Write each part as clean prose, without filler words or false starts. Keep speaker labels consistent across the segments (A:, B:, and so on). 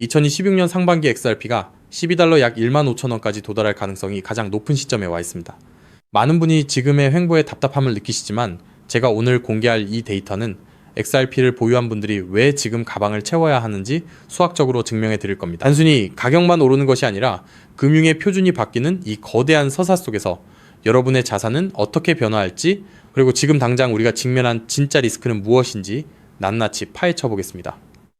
A: 2026년 상반기 XRP가 12달러 약 15,000원까지 도달할 가능성이 가장 높은 시점에 와 있습니다. 많은 분이 지금의 횡보에 답답함을 느끼시지만 제가 오늘 공개할 이 데이터는 XRP를 보유한 분들이 왜 지금 가방을 채워야 하는지 수학적으로 증명해 드릴 겁니다. 단순히 가격만 오르는 것이 아니라 금융의 표준이 바뀌는 이 거대한 서사 속에서 여러분의 자산은 어떻게 변화할지, 그리고 지금 당장 우리가 직면한 진짜 리스크는 무엇인지 낱낱이 파헤쳐 보겠습니다.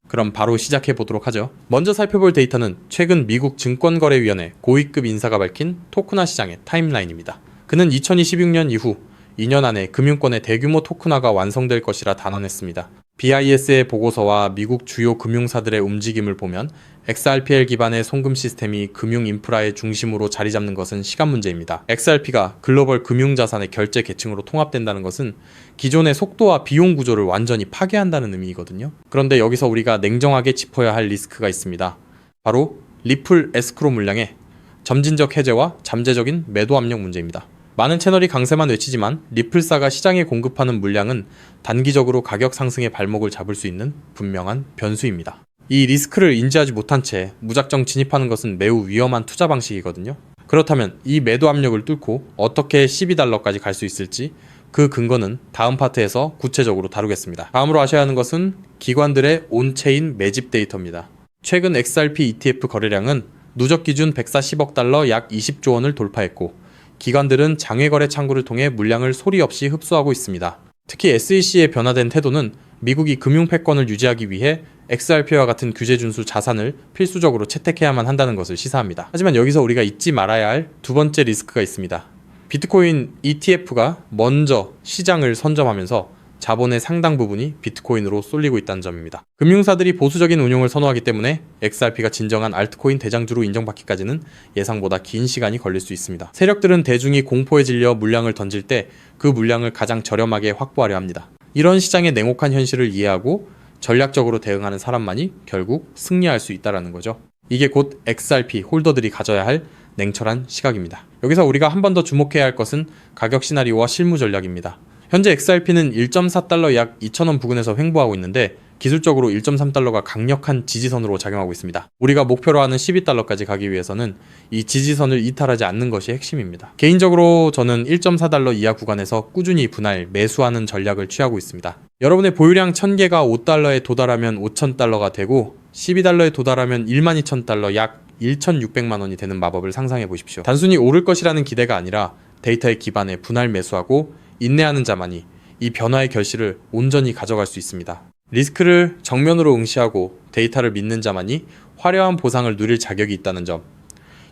A: 그럼 바로 시작해 보도록 하죠. 먼저 살펴볼 데이터는 최근 미국 증권거래위원회 고위급 인사가 밝힌 토큰화 시장의 타임라인입니다. 그는 2026년 이후 2년 안에 금융권의 대규모 토큰화가 완성될 것이라 단언했습니다. BIS의 보고서와 미국 주요 금융사들의 움직임을 보면 XRPL 기반의 송금 시스템이 금융 인프라의 중심으로 자리 잡는 것은 시간 문제입니다. XRP가 글로벌 금융자산의 결제 계층으로 통합된다는 것은 기존의 속도와 비용 구조를 완전히 파괴한다는 의미이거든요. 그런데 여기서 우리가 냉정하게 짚어야 할 리스크가 있습니다. 바로 리플 에스크로 물량의 점진적 해제와 잠재적인 매도 압력 문제입니다. 많은 채널이 강세만 외치지만 리플사가 시장에 공급하는 물량은 단기적으로 가격 상승의 발목을 잡을 수 있는 분명한 변수입니다. 이 리스크를 인지하지 못한 채 무작정 진입하는 것은 매우 위험한 투자 방식이거든요. 그렇다면 이 매도 압력을 뚫고 어떻게 12달러까지 갈 수 있을지, 그 근거는 다음 파트에서 구체적으로 다루겠습니다. 다음으로 아셔야 하는 것은 기관들의 온체인 매집 데이터입니다. 최근 XRP ETF 거래량은 누적 기준 140억 달러 약 20조 원을 돌파했고, 기관들은 장외거래 창구를 통해 물량을 소리 없이 흡수하고 있습니다. 특히 SEC의 변화된 태도는 미국이 금융 패권을 유지하기 위해 XRP와 같은 규제 준수 자산을 필수적으로 채택해야만 한다는 것을 시사합니다. 하지만 여기서 우리가 잊지 말아야 할 두 번째 리스크가 있습니다. 비트코인 ETF가 먼저 시장을 선점하면서 자본의 상당 부분이 비트코인으로 쏠리고 있다는 점입니다. 금융사들이 보수적인 운용을 선호하기 때문에 XRP가 진정한 알트코인 대장주로 인정받기까지는 예상보다 긴 시간이 걸릴 수 있습니다. 세력들은 대중이 공포에 질려 물량을 던질 때 그 물량을 가장 저렴하게 확보하려 합니다. 이런 시장의 냉혹한 현실을 이해하고 전략적으로 대응하는 사람만이 결국 승리할 수 있다는 거죠. 이게 곧 XRP 홀더들이 가져야 할 냉철한 시각입니다. 여기서 우리가 한 번 더 주목해야 할 것은 가격 시나리오와 실무 전략입니다. 현재 XRP는 1.4달러 약 2,000원 부근에서 횡보하고 있는데 기술적으로 1.3달러가 강력한 지지선으로 작용하고 있습니다. 우리가 목표로 하는 12달러까지 가기 위해서는 이 지지선을 이탈하지 않는 것이 핵심입니다. 개인적으로 저는 1.4달러 이하 구간에서 꾸준히 분할, 매수하는 전략을 취하고 있습니다. 여러분의 보유량 1000개가 5달러에 도달하면 5,000달러가 되고 12달러에 도달하면 12,000달러 약 1,600만 원이 되는 마법을 상상해 보십시오. 단순히 오를 것이라는 기대가 아니라 데이터에 기반해 분할 매수하고 인내하는 자만이 이 변화의 결실을 온전히 가져갈 수 있습니다. 리스크를 정면으로 응시하고 데이터를 믿는 자만이 화려한 보상을 누릴 자격이 있다는 점,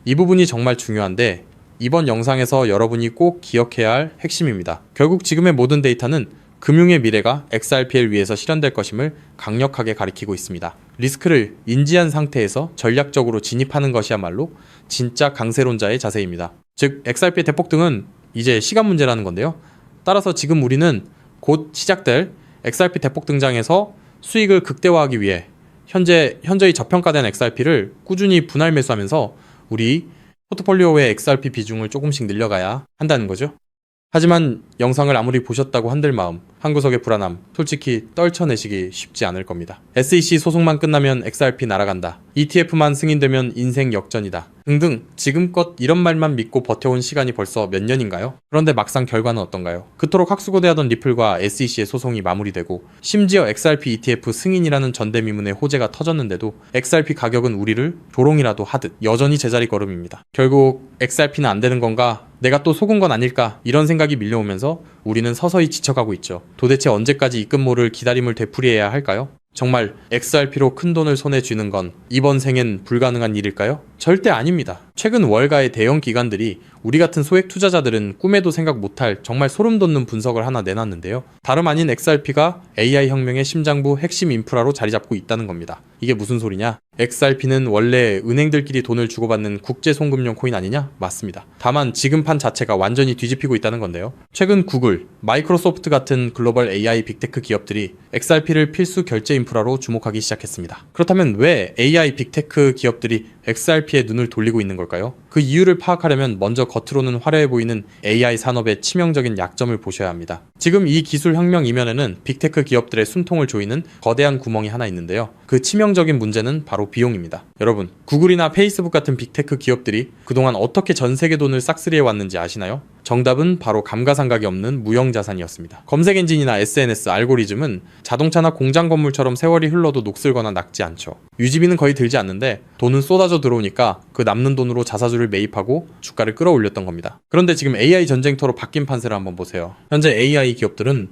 A: 이 부분이 정말 중요한데 이번 영상에서 여러분이 꼭 기억해야 할 핵심입니다. 결국 지금의 모든 데이터는 금융의 미래가 XRPL 위에서 실현될 것임을 강력하게 가리키고 있습니다. 리스크를 인지한 상태에서 전략적으로 진입하는 것이야말로 진짜 강세론자의 자세입니다. 즉 XRP의 대폭등은 이제 시간 문제라는 건데요. 따라서 지금 우리는 곧 시작될 XRP 대폭 등장에서 수익을 극대화하기 위해 현저히 저평가된 XRP를 꾸준히 분할 매수하면서 우리 포트폴리오의 XRP 비중을 조금씩 늘려가야 한다는 거죠. 하지만 영상을 아무리 보셨다고 한들 마음, 한 구석의 불안함, 솔직히 떨쳐내시기 쉽지 않을 겁니다. SEC 소송만 끝나면 XRP 날아간다, ETF만 승인되면 인생 역전이다 등등 지금껏 이런 말만 믿고 버텨온 시간이 벌써 몇 년인가요? 그런데 막상 결과는 어떤가요? 그토록 학수고대하던 리플과 SEC의 소송이 마무리되고 심지어 XRP ETF 승인이라는 전대미문의 호재가 터졌는데도 XRP 가격은 우리를 조롱이라도 하듯 여전히 제자리 걸음입니다. 결국 XRP는 안 되는 건가? 내가 또 속은 건 아닐까? 이런 생각이 밀려오면서 우리는 서서히 지쳐가고 있죠. 도대체 언제까지 입금모를 기다림을 되풀이해야 할까요? 정말 XRP로 큰 돈을 손에 쥐는 건 이번 생엔 불가능한 일일까요? 절대 아닙니다. 최근 월가의 대형 기관들이 우리 같은 소액 투자자들은 꿈에도 생각 못할 정말 소름 돋는 분석을 하나 내놨는데요. 다름 아닌 XRP가 AI 혁명의 심장부 핵심 인프라로 자리 잡고 있다는 겁니다. 이게 무슨 소리냐? XRP는 원래 은행들끼리 돈을 주고받는 국제 송금용 코인 아니냐? 맞습니다. 다만 지금 판 자체가 완전히 뒤집히고 있다는 건데요. 최근 구글, 마이크로소프트 같은 글로벌 AI 빅테크 기업들이 XRP를 필수 결제 인프라로 주목하기 시작했습니다. 그렇다면 왜 AI 빅테크 기업들이 XRP에 눈을 돌리고 있는 걸까요? 그 이유를 파악하려면 먼저 겉으로는 화려해 보이는 AI 산업의 치명적인 약점을 보셔야 합니다. 지금 이 기술 혁명 이면에는 빅테크 기업들의 숨통을 조이는 거대한 구멍이 하나 있는데요. 그 치명적인 문제는 바로 비용입니다. 여러분, 구글이나 페이스북 같은 빅테크 기업들이 그동안 어떻게 전 세계 돈을 싹쓸이해 왔는지 아시나요? 정답은 바로 감가상각이 없는 무형자산이었습니다. 검색 엔진이나 SNS, 알고리즘은 자동차나 공장 건물처럼 세월이 흘러도 녹슬거나 낡지 않죠. 유지비는 거의 들지 않는데 돈은 쏟아져 들어오니까 그 남는 돈으로 자사주를 매입하고 주가를 끌어올렸던 겁니다. 그런데 지금 AI 전쟁터로 바뀐 판세를 한번 보세요. 현재 AI 기업들은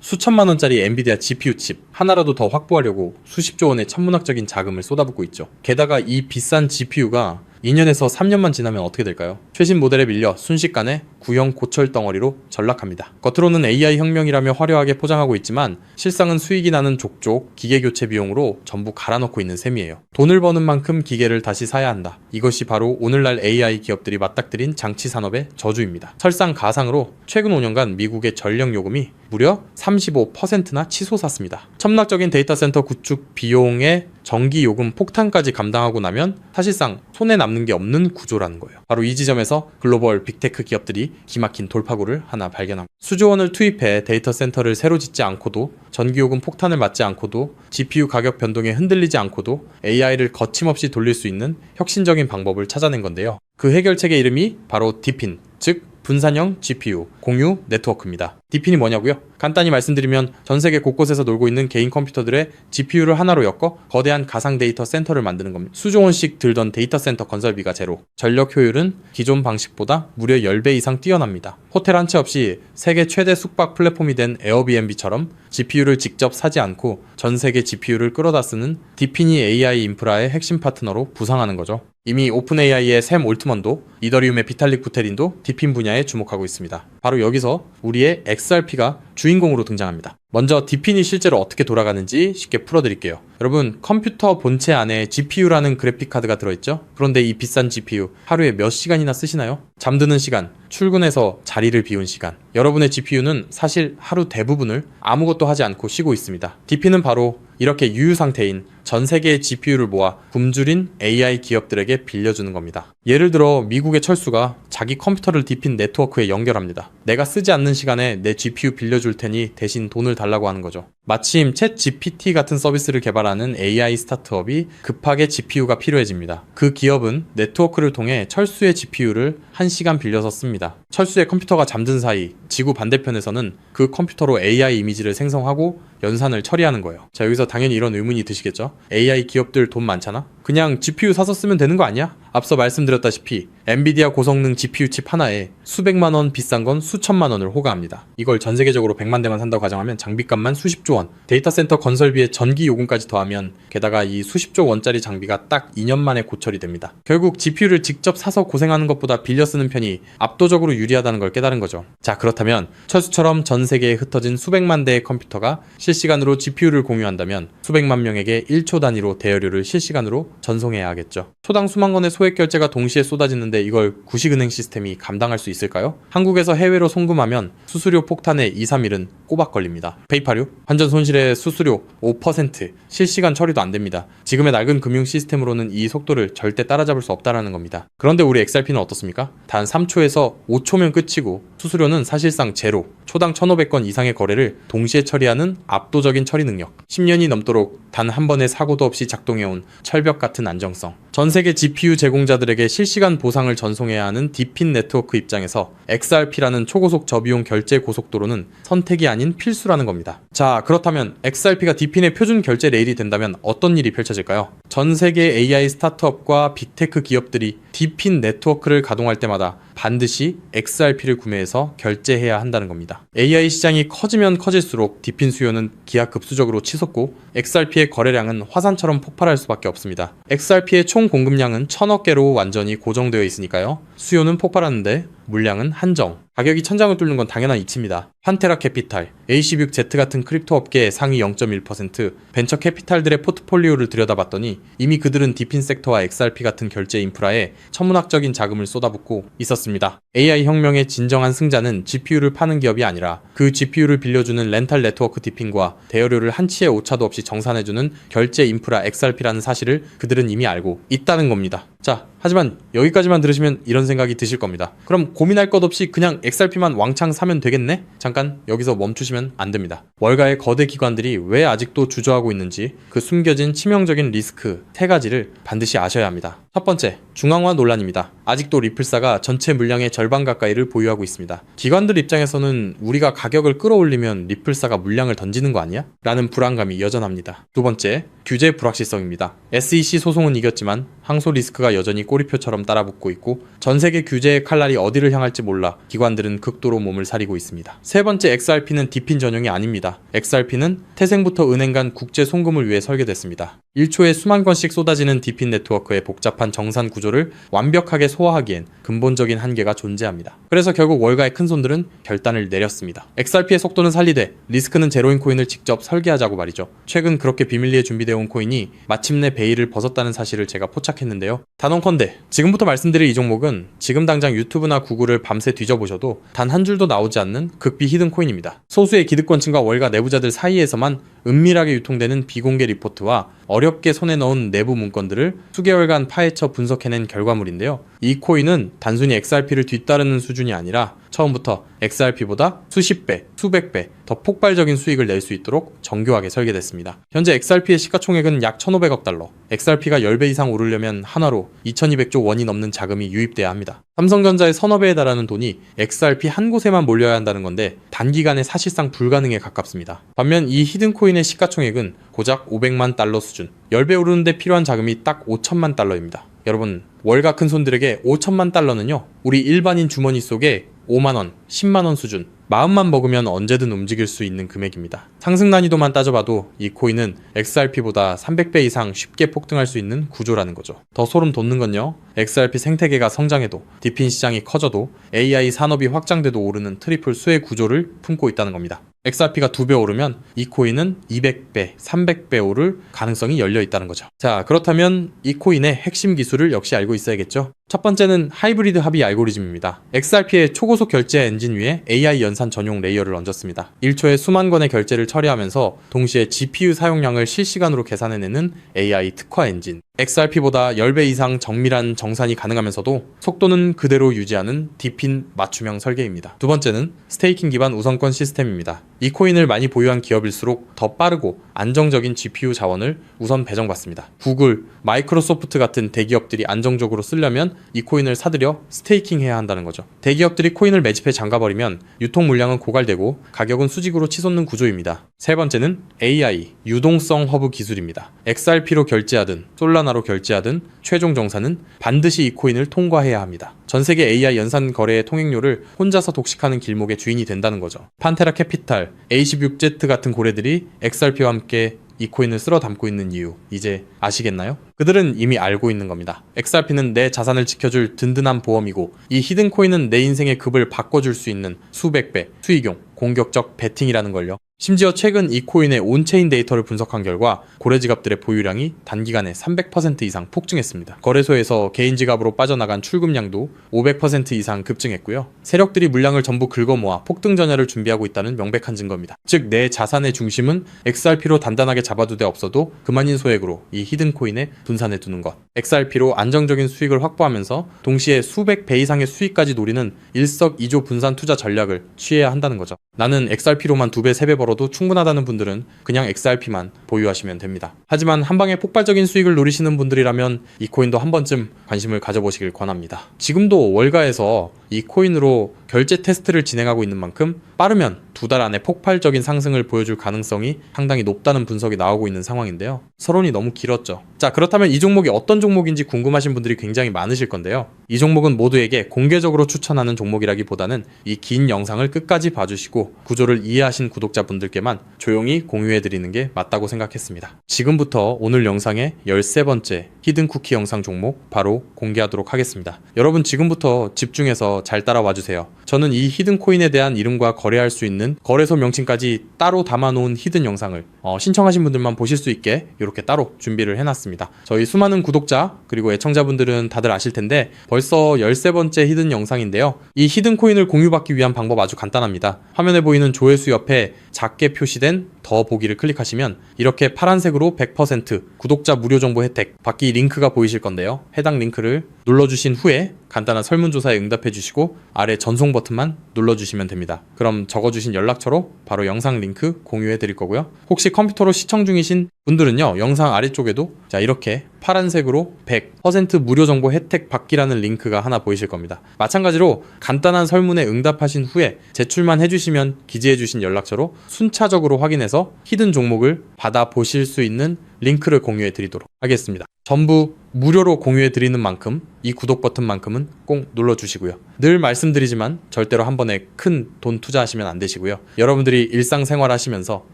A: 수천만 원짜리 엔비디아 GPU 칩 하나라도 더 확보하려고 수십조 원의 천문학적인 자금을 쏟아붓고 있죠. 게다가 이 비싼 GPU가 2년에서 3년만 지나면 어떻게 될까요? 최신 모델에 밀려 순식간에 구형 고철 덩어리로 전락합니다. 겉으로는 AI 혁명이라며 화려하게 포장하고 있지만 실상은 수익이 나는 족족 기계 교체 비용으로 전부 갈아넣고 있는 셈이에요. 돈을 버는 만큼 기계를 다시 사야 한다. 이것이 바로 오늘날 AI 기업들이 맞닥뜨린 장치 산업의 저주입니다. 설상가상으로 최근 5년간 미국의 전력 요금이 무려 35%나 치솟았습니다. 천문학적인 데이터 센터 구축 비용의 전기 요금 폭탄까지 감당하고 나면 사실상 손에 남는 게 없는 구조라는 거예요. 바로 이 지점에서 글로벌 빅테크 기업들이 기막힌 돌파구를 하나 발견합니다. 수조 원을 투입해 데이터 센터를 새로 짓지 않고도 전기 요금 폭탄을 맞지 않고도 GPU 가격 변동에 흔들리지 않고도 AI를 거침없이 돌릴 수 있는 혁신적인 방법을 찾아낸 건데요. 그 해결책의 이름이 바로 디핀, 즉 분산형 GPU 공유 네트워크입니다. 디핀이 뭐냐고요? 간단히 말씀드리면 전 세계 곳곳에서 놀고 있는 개인 컴퓨터들의 GPU를 하나로 엮어 거대한 가상 데이터 센터를 만드는 겁니다. 수조 원씩 들던 데이터 센터 건설비가 제로, 전력 효율은 기존 방식보다 무려 10배 이상 뛰어납니다. 호텔 한 채 없이 세계 최대 숙박 플랫폼이 된 에어비앤비처럼 GPU를 직접 사지 않고 전 세계 GPU를 끌어다 쓰는 디핀이 AI 인프라의 핵심 파트너로 부상하는 거죠. 이미 오픈AI의 샘 올트먼도 이더리움의 비탈릭 부테린도 디핀 분야에 주목하고 있습니다. 바로 여기서 우리의 XRP가 주인공으로 등장합니다. 먼저 디핀이 실제로 어떻게 돌아가는지 쉽게 풀어드릴게요. 여러분, 컴퓨터 본체 안에 GPU라는 그래픽카드가 들어있죠? 그런데 이 비싼 GPU 하루에 몇 시간이나 쓰시나요? 잠드는 시간, 출근해서 자리를 비운 시간. 여러분의 GPU는 사실 하루 대부분을 아무것도 하지 않고 쉬고 있습니다. 디핀은 바로 이렇게 유유 상태인 전 세계의 GPU를 모아 굶주린 AI 기업들에게 빌려주는 겁니다. 예를 들어 미국의 철수가 자기 컴퓨터를 디핀 네트워크에 연결합니다. 내가 쓰지 않는 시간에 내 GPU 빌려줄 테니 대신 돈을 달라고 하는 거죠. 마침 챗 GPT 같은 서비스를 개발하는 AI 스타트업이 급하게 GPU가 필요해집니다. 그 기업은 네트워크를 통해 철수의 GPU를 1시간 빌려서 씁니다. 철수의 컴퓨터가 잠든 사이 지구 반대편에서는 그 컴퓨터로 AI 이미지를 생성하고 연산을 처리하는 거예요. 자, 여기서 당연히 이런 의문이 드시겠죠? AI 기업들 돈 많잖아? 그냥 GPU 사서 쓰면 되는 거 아니야? 앞서 말씀드렸다시피 엔비디아 고성능 GPU 칩 하나에 수백만 원, 비싼 건 수천만 원을 호가합니다. 이걸 전 세계적으로 100만 대만 산다고 가정하면 장비값만 수십조 원, 데이터 센터 건설비에 전기 요금까지 더하면 게다가 이 수십조 원짜리 장비가 딱 2년 만에 고철이 됩니다. 결국 GPU를 직접 사서 고생하는 것보다 빌려 쓰는 편이 압도적으로 유리하다는 걸 깨달은 거죠. 자, 그렇다면 철수처럼 전 세계에 흩어진 수백만 대의 컴퓨터가 실시간으로 GPU를 공유한다면 수백만 명에게 1초 단위로 대여료를 실시간으로 전송해야 하겠죠. 초당 수만 건의 소액 결제가 동시에 쏟아지는데 이걸 구식은행 시스템이 감당할 수 있을까요? 한국에서 해외로 송금하면 수수료 폭탄에 2, 3일은 꼬박 걸립니다. 페이팔요? 환전 손실의 수수료 5%, 실시간 처리도 안 됩니다. 지금의 낡은 금융 시스템으로는 이 속도를 절대 따라잡을 수 없다라는 겁니다. 그런데 우리 XRP는 어떻습니까? 단 3초에서 5초면 끝이고 수수료는 사실상 제로, 초당 1,500건 이상의 거래를 동시에 처리하는 압도적인 처리 능력, 10년이 넘도록 단 한 번의 사고도 없이 작동해온 철벽 같은 안정성, 전 세계 GPU 제공자들에게 실시간 보상을 전송해야 하는 디핀 네트워크 입장에서 XRP라는 초고속 저비용 결제 고속도로는 선택이 아닌 필수라는 겁니다. 자, 그렇다면 XRP가 디핀의 표준 결제 레일이 된다면 어떤 일이 펼쳐질까요? 전 세계 AI 스타트업과 빅테크 기업들이 디핀 네트워크를 가동할 때마다 반드시 XRP를 구매해서 결제해야 한다는 겁니다. AI 시장이 커지면 커질수록 디핀 수요는 기하급수적으로 치솟고 XRP의 거래량은 화산처럼 폭발할 수밖에 없습니다. XRP의 총 공급량은 1,000억 개로 완전히 고정되어 있으니까요. 수요는 폭발하는데 물량은 한정. 가격이 천장을 뚫는 건 당연한 이치입니다. 환테라 캐피탈, A16Z 같은 크립토 업계의 상위 0.1%, 벤처 캐피탈들의 포트폴리오를 들여다봤더니 이미 그들은 디핀 섹터와 XRP 같은 결제 인프라에 천문학적인 자금을 쏟아붓고 있었습니다. AI 혁명의 진정한 승자는 GPU를 파는 기업이 아니라 그 GPU를 빌려주는 렌탈 네트워크 디핀과 대여료를 한치의 오차도 없이 정산해주는 결제 인프라 XRP라는 사실을 그들은 이미 알고 있다는 겁니다. 자, 하지만 여기까지만 들으시면 이런 생각이 드실 겁니다. 그럼 고민할 것 없이 그냥 XRP만 왕창 사면 되겠네? 잠깐 여기서 멈추시면 안 됩니다. 월가의 거대 기관들이 왜 아직도 주저하고 있는지 그 숨겨진 치명적인 리스크 3가지를 반드시 아셔야 합니다. 첫 번째, 중앙화 논란입니다. 아직도 리플사가 전체 물량의 절반 가까이를 보유하고 있습니다. 기관들 입장에서는 우리가 가격을 끌어올리면 리플사가 물량을 던지는 거 아니야? 라는 불안감이 여전합니다. 두 번째, 규제 불확실성입니다. SEC 소송은 이겼지만 항소 리스크가 여전히 꼬리표처럼 따라붙고 있고 전 세계 규제의 칼날이 어디를 향할지 몰라 기관들은 극도로 몸을 사리고 있습니다. 세 번째, XRP는 디핀 전용이 아닙니다. XRP는 태생부터 은행 간 국제 송금을 위해 설계됐습니다. 1초에 수만 건씩 쏟아지는 디핀 네트워크의 복잡한 정산 구조를 완벽하게 소화하기엔 근본적인 한계가 존재합니다. 그래서 결국 월가의 큰손들은 결단을 내렸습니다. XRP의 속도는 살리되 리스크는 제로인 코인을 직접 설계하자고 말이죠. 최근 그렇게 비밀리에 준비되어 온 코인이 마침내 베일을 벗었다는 사실을 제가 포착했는데요. 단언컨대 지금부터 말씀드릴 이 종목은 지금 당장 유튜브나 구글을 밤새 뒤져보셔도 단 한 줄도 나오지 않는 극비 히든 코인입니다. 소수의 기득권층과 월가 내부자들 사이에서만 은밀하게 유통되는 비공개 리포트와 어렵게 손에 넣은 내부 문건들을 수개월간 파헤쳐 분석해낸 결과물인데요. 이 코인은 단순히 XRP를 뒤따르는 수준이 아니라 처음부터 XRP보다 수십 배, 수백 배 더 폭발적인 수익을 낼 수 있도록 정교하게 설계됐습니다. 현재 XRP의 시가총액은 약 1,500억 달러, XRP가 10배 이상 오르려면 한화로 2,200조 원이 넘는 자금이 유입돼야 합니다. 삼성전자의 서너 배에 달하는 돈이 XRP 한 곳에만 몰려야 한다는 건데 단기간에 사실상 불가능에 가깝습니다. 반면 이 히든코인의 시가총액은 고작 500만 달러 수준, 10배 오르는데 필요한 자금이 딱 5천만 달러입니다. 여러분, 월가 큰손들에게 5천만 달러는요, 우리 일반인 주머니 속에 5만원, 10만원 수준, 마음만 먹으면 언제든 움직일 수 있는 금액입니다. 상승 난이도만 따져봐도 이 코인은 XRP보다 300배 이상 쉽게 폭등할 수 있는 구조라는 거죠. 더 소름 돋는 건요, XRP 생태계가 성장해도 디핀 시장이 커져도 AI 산업이 확장돼도 오르는 트리플 수의 구조를 품고 있다는 겁니다. XRP가 2배 오르면 이 코인은 200배, 300배 오를 가능성이 열려 있다는 거죠. 자, 그렇다면 이 코인의 핵심 기술을 역시 알고 있어야겠죠? 첫 번째는 하이브리드 합의 알고리즘입니다. XRP의 초고속 결제 엔진 위에 AI 연산 전용 레이어를 얹었습니다. 1초에 수만 건의 결제를 처리하면서 동시에 GPU 사용량을 실시간으로 계산해내는 AI 특화 엔진. XRP보다 10배 이상 정밀한 정산이 가능하면서도 속도는 그대로 유지하는 디핀 맞춤형 설계입니다. 두 번째는 스테이킹 기반 우선권 시스템입니다. 이 코인을 많이 보유한 기업일수록 더 빠르고 안정적인 GPU 자원을 우선 배정받습니다. 구글, 마이크로소프트 같은 대기업들이 안정적으로 쓰려면 이 코인을 사들여 스테이킹 해야 한다는 거죠. 대기업들이 코인을 매집해 잠가버리면 유통 물량은 고갈되고 가격은 수직으로 치솟는 구조입니다. 세 번째는 AI, 유동성 허브 기술입니다. XRP로 결제하든 솔라나로 결제하든 최종 정산은 반드시 이 코인을 통과해야 합니다. 전 세계 AI 연산 거래의 통행료를 혼자서 독식하는 길목의 주인이 된다는 거죠. 판테라 캐피탈, A16Z 같은 고래들이 XRP와 함께 이 코인을 쓸어 담고 있는 이유, 이제 아시겠나요? 그들은 이미 알고 있는 겁니다. XRP는 내 자산을 지켜줄 든든한 보험이고 이 히든 코인은 내 인생의 급을 바꿔줄 수 있는 수백 배 수익용, 공격적 베팅이라는 걸요. 심지어 최근 이 코인의 온체인 데이터를 분석한 결과 고래 지갑들의 보유량이 단기간에 300% 이상 폭증했습니다. 거래소에서 개인 지갑으로 빠져나간 출금량도 500% 이상 급증했고요. 세력들이 물량을 전부 긁어모아 폭등 전야를 준비하고 있다는 명백한 증거입니다. 즉, 내 자산의 중심은 XRP로 단단하게 잡아두되 없어도 그만인 소액으로 이 히든 코인에 분산해 두는 것. XRP로 안정적인 수익을 확보하면서 동시에 수백 배 이상의 수익까지 노리는 일석이조 분산 투자 전략을 취해야 한다는 거죠. 나는 XRP로만 2배, 3배 벌어도 충분하다는 분들은 그냥 XRP만 보유하시면 됩니다. 하지만 한방에 폭발적인 수익을 노리시는 분들이라면 이 코인도 한 번쯤 관심을 가져보시길 권합니다. 지금도 월가에서 이 코인으로 결제 테스트를 진행하고 있는 만큼 빠르면 2달 안에 폭발적인 상승을 보여줄 가능성이 상당히 높다는 분석이 나오고 있는 상황인데요. 서론이 너무 길었죠. 자, 그렇다면 이 종목이 어떤 종목인지 궁금하신 분들이 굉장히 많으실 건데요. 이 종목은 모두에게 공개적으로 추천하는 종목이라기보다는 이 긴 영상을 끝까지 봐주시고 구조를 이해하신 구독자분들께만 조용히 공유해드리는 게 맞다고 생각했습니다. 지금부터 오늘 영상의 13번째 히든 쿠키 영상 종목 바로 공개하도록 하겠습니다. 여러분 지금부터 집중해서 잘 따라와 주세요. 저는 이 히든 코인에 대한 이름과 거래할 수 있는 거래소 명칭까지 따로 담아놓은 히든 영상을 신청하신 분들만 보실 수 있게 이렇게 따로 준비를 해놨습니다. 저희 수많은 구독자 그리고 애청자분들은 다들 아실 텐데 벌써 13번째 히든 영상인데요. 이 히든 코인을 공유받기 위한 방법 아주 간단합니다. 화면에 보이는 조회수 옆에 작게 표시된 더 보기를 클릭하시면 이렇게 파란색으로 100% 구독자 무료 정보 혜택 받기 링크가 보이실 건데요. 해당 링크를 눌러주신 후에 간단한 설문조사에 응답해 주시고 아래 전송 버튼만 눌러주시면 됩니다. 그럼 적어주신 연락처로 바로 영상 링크 공유해 드릴 거고요. 혹시 컴퓨터로 시청 중이신 분들은요, 영상 아래쪽에도 자 이렇게 파란색으로 100% 무료 정보 혜택 받기라는 링크가 하나 보이실 겁니다. 마찬가지로 간단한 설문에 응답하신 후에 제출만 해주시면 기재해 주신 연락처로 순차적으로 확인해서 히든 종목을 받아보실 수 있는 링크를 공유해 드리도록 하겠습니다. 전부 무료로 공유해 드리는 만큼 이 구독 버튼만큼은 꼭 눌러주시고요. 늘 말씀드리지만 절대로 한 번에 큰 돈 투자하시면 안 되시고요. 여러분들이 일상생활 하시면서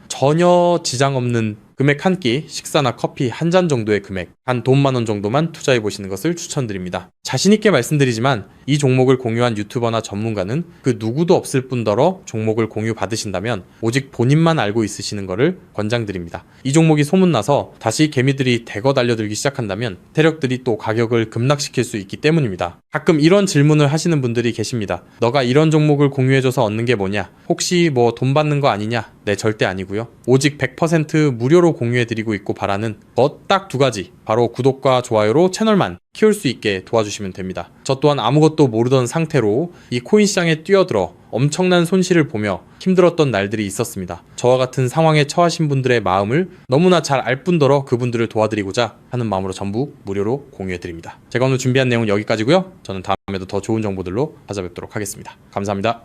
A: 전혀 지장 없는 금액 한 끼, 식사나 커피 한 잔 정도의 금액, 한 돈 10,000원 정도만 투자해 보시는 것을 추천드립니다. 자신있게 말씀드리지만 이 종목을 공유한 유튜버나 전문가는 그 누구도 없을 뿐더러 종목을 공유 받으신다면 오직 본인만 알고 있으시는 것을 권장드립니다. 이 종목이 소문나서 다시 개미들이 대거 달려들기 시작한다면 세력들이 또 가격을 급락시킬 수 있기 때문입니다. 가끔 이런 질문을 하시는 분들이 계십니다. 너가 이런 종목을 공유해줘서 얻는 게 뭐냐? 혹시 뭐 돈 받는 거 아니냐? 네, 절대 아니고요. 오직 100% 무료로 공유해드리고 있고 바라는 것 딱 두 가지, 바로 구독과 좋아요로 채널만 키울 수 있게 도와주시면 됩니다. 저 또한 아무것도 모르던 상태로 이 코인 시장에 뛰어들어 엄청난 손실을 보며 힘들었던 날들이 있었습니다. 저와 같은 상황에 처하신 분들의 마음을 너무나 잘 알 뿐더러 그분들을 도와드리고자 하는 마음으로 전부 무료로 공유해드립니다. 제가 오늘 준비한 내용은 여기까지고요. 저는 다음에도 더 좋은 정보들로 찾아뵙도록 하겠습니다. 감사합니다.